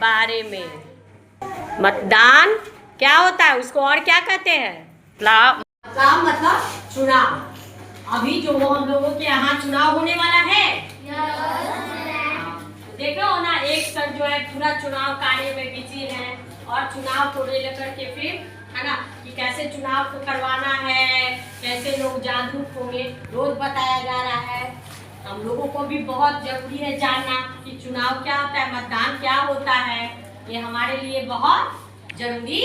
बारे में। मतदान क्या होता है, उसको और क्या कहते हैं? मतलब चुनाव। अभी जो हम लोगों के यहाँ चुनाव होने वाला है, देखो ना, एक सर जो है पूरा चुनाव कार्य में बिजी है और चुनाव को लेकर के फिर है ना कि कैसे चुनाव को करवाना है, कैसे लोग जागरूक होंगे, रोज बताया जा रहा है। हम लोगों को भी बहुत जरूरी है जानना कि चुनाव क्या होता है, मतदान क्या होता है, ये हमारे लिए बहुत जरूरी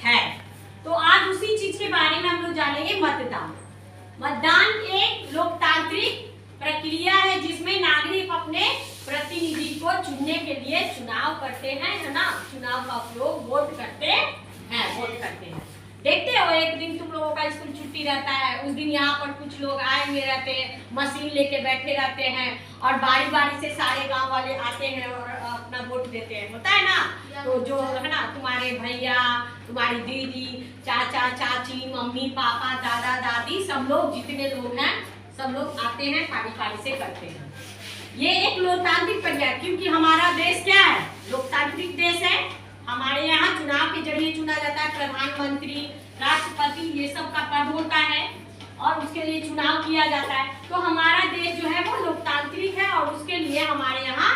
है। तो आज उसी चीज के बारे में हम लोग जानेंगे, मतदान। मतदान एक लोकतांत्रिक प्रक्रिया है जिसमें नागरिक अपने प्रतिनिधि को चुनने के लिए चुनाव करते हैं, है ना। चुनाव का उपयोग वोट करते हैं। देखते हो, एक दिन तुम लोगों का स्कूल छुट्टी रहता है, उस दिन यहाँ पर कुछ लोग आए हुए रहते हैं, मशीन लेके बैठे रहते हैं और बारी बारी से सारे गांव वाले आते हैं और अपना वोट देते हैं, होता है ना। तो जो है ना, तुम्हारे भैया, तुम्हारी दीदी, चाचा चाची, मम्मी पापा, दादा दादी, सब लोग जितने लोग हैं सब लोग आते हैं, पारी से करते हैं। ये एक लोकतांत्रिक प्रक्रिया, क्योंकि हमारा देश क्या है, लोकतांत्रिक देश है। हमारे यहाँ चुनाव के जरिए चुना जाता है प्रधानमंत्री, राष्ट्रपति, ये सब का पद होता है और उसके लिए चुनाव किया जाता है। तो हमारा देश जो है वो लोकतांत्रिक है और उसके लिए हमारे यहाँ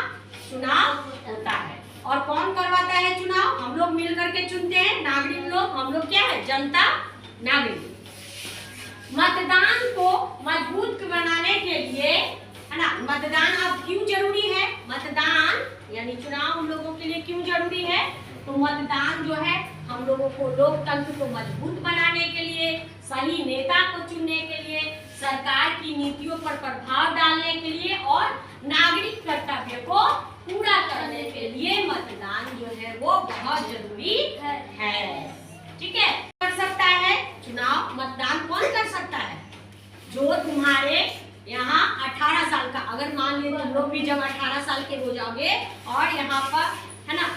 चुनाव होता है। और कौन करवाता है चुनाव? हम लोग मिल करके चुनते हैं, नागरिक लोग। हम लोग क्या है, जनता, नागरिक। मतदान को मजबूत बनाने के लिए, है ना, मतदान अब क्यों जरूरी है? मतदान यानी चुनाव हम लोगों के लिए क्यों जरूरी है? तो मतदान जो है हम लोगों को लोकतंत्र को मजबूत बनाने के लिए, सही नेता को चुनने के लिए, सरकार की नीतियों पर प्रभाव डालने के लिए और नागरिक कर्तव्य को पूरा करने के लिए मतदान जो है वो बहुत जरूरी है। ठीक है, कर सकता है चुनाव, मतदान कौन कर सकता है? जो तुम्हारे यहाँ 18 साल का, अगर मान लीजिए तुम लोग भी जब 18 साल के हो जाओगे और यहाँ पर है ना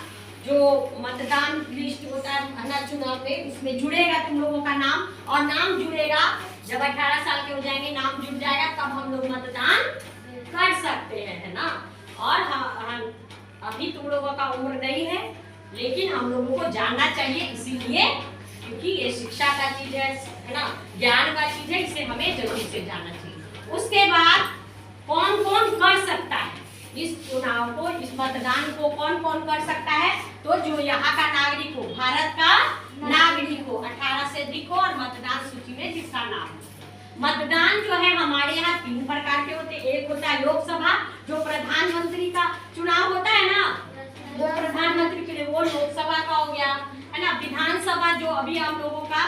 जो मतदान लिस्ट होता है ना चुनाव में, उसमें जुड़ेगा तुम लोगों का नाम, और नाम जुड़ेगा जब 18 साल के हो जाएंगे, नाम जुड़ जाएगा, तब हम लोग मतदान कर सकते हैं, है ना। और अभी तुम लोगों का उम्र नहीं है, लेकिन हम लोगों को जानना चाहिए, इसीलिए क्योंकि ये शिक्षा का चीज है ना, ज्ञान का चीज है, इसे हमें जरूर से जानना चाहिए। उसके बाद कौन कौन कर सकता है इस चुनाव को, इस मतदान को कौन कौन कर सकता है? तो जो यहाँ का नागरिक हो, भारत का नागरिक हो, 18 से अधिक हो और मतदान सूची में जिसका नाम हो। मतदान जो है हमारे यहाँ 3 प्रकार के होते हैं। एक होता है लोकसभा, जो प्रधानमंत्री का चुनाव होता है ना, वो प्रधानमंत्री के लिए वो लोकसभा का हो गया, है ना। विधानसभा जो अभी हम लोगों का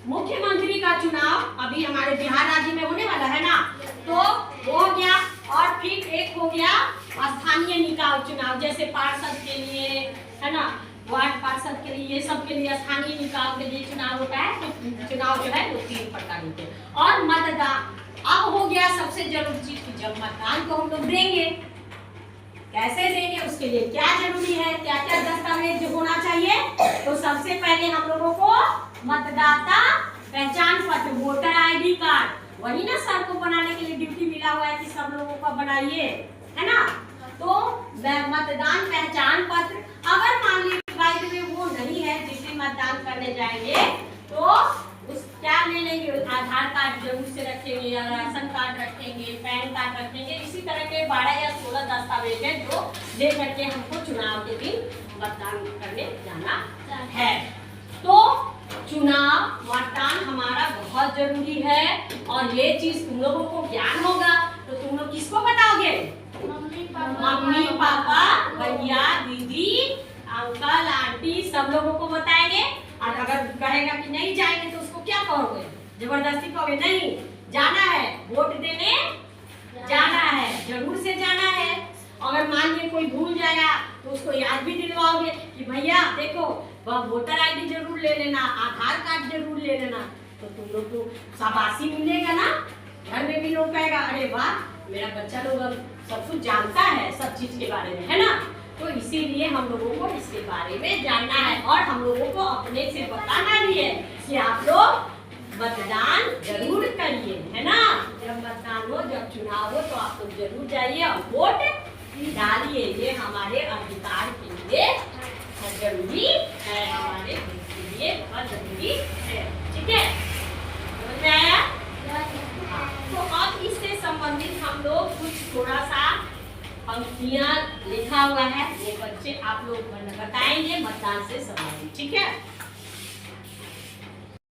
मुख्यमंत्री का चुनाव अभी हमारे बिहार राज्य में होने वाला है ना, तो वो हो गया। और फिर एक हो गया स्थानीय निकाय चुनाव, जैसे पार्षद के लिए, है ना, वार्ड पार्षद के लिए, ये सब के लिए स्थानीय निकाय के लिए चुनाव होता है। तो चुनाव जो है वो 3 प्रकार के हैं। और मतदान अब हो गया सबसे जरूरी चीज की, जब मतदान को हम लोग देंगे, कैसे देंगे, उसके लिए क्या जरूरी है, क्या क्या दस्तावेज होना चाहिए? तो सबसे पहले हम लोगों को मतदाता पहचान पत्र, वोटर ID कार्ड, वही ना सर को बनाने के लिए ड्यूटी मिला हुआ है कि सब लोगों का बनाइए, है ना। तो मतदान पहचान पत्र, अगर मान लीजिए वो नहीं है जिसे मतदान करने जाएंगे, तो उस क्या ले लेंगे, आधार कार्ड जरूर से रखेंगे या राशन कार्ड रखेंगे, पैन कार्ड रखेंगे। इसी तरह के 12 या 16 दस्तावेज है जो दे करके हमको चुनाव के दिन मतदान करने जाना है। तो चुनाव मतदान हमारा बहुत जरूरी है और ये चीज तुम लोगों को ज्ञान होगा तो तुम लोग किसको बताओगे? मम्मी पापा, भैया, दीदी, अंकल, आंटी, सब लोगों को बताएंगे। और अगर कहेगा कि नहीं जाएंगे तो उसको क्या कहोगे? जबरदस्ती कहोगे? नहीं, जाना है, वोट देने जाना है, जरूर से जाना है। अगर मान लीजिए कोई भूल जाएगा तो उसको याद भी दिलवाओगे कि भैया देखो वोटर ID जरूर ले लेना, आधार कार्ड जरूर ले लेना। तो तुम लोग को शाबाशी मिलेगा ना, घर में भी लोग कहेगा अरे वाह मेरा बच्चा लोग सब कुछ जानता है, सब चीज के बारे में, है ना। तो इसीलिए हम लोगों को इसके बारे में जानना है और हम लोगों को अपने से बताना भी है कि आप लोग मतदान जरूर करिए, है ना। जब मतदान हो, जब चुनाव हो तो आप लोग जरूर जाइए और वोट डालिए, ये हमारे अधिकार के लिए जरूरी है, हमारे देश के लिए बहुत जरूरी है। ठीक है, समझ में आया? हाँ, तो अब इससे संबंधित हम लोग कुछ थोड़ा सा पंक्तियां लिखा हुआ है, वो बच्चे आप लोग बताएंगे मतदान से संबंधित। ठीक है।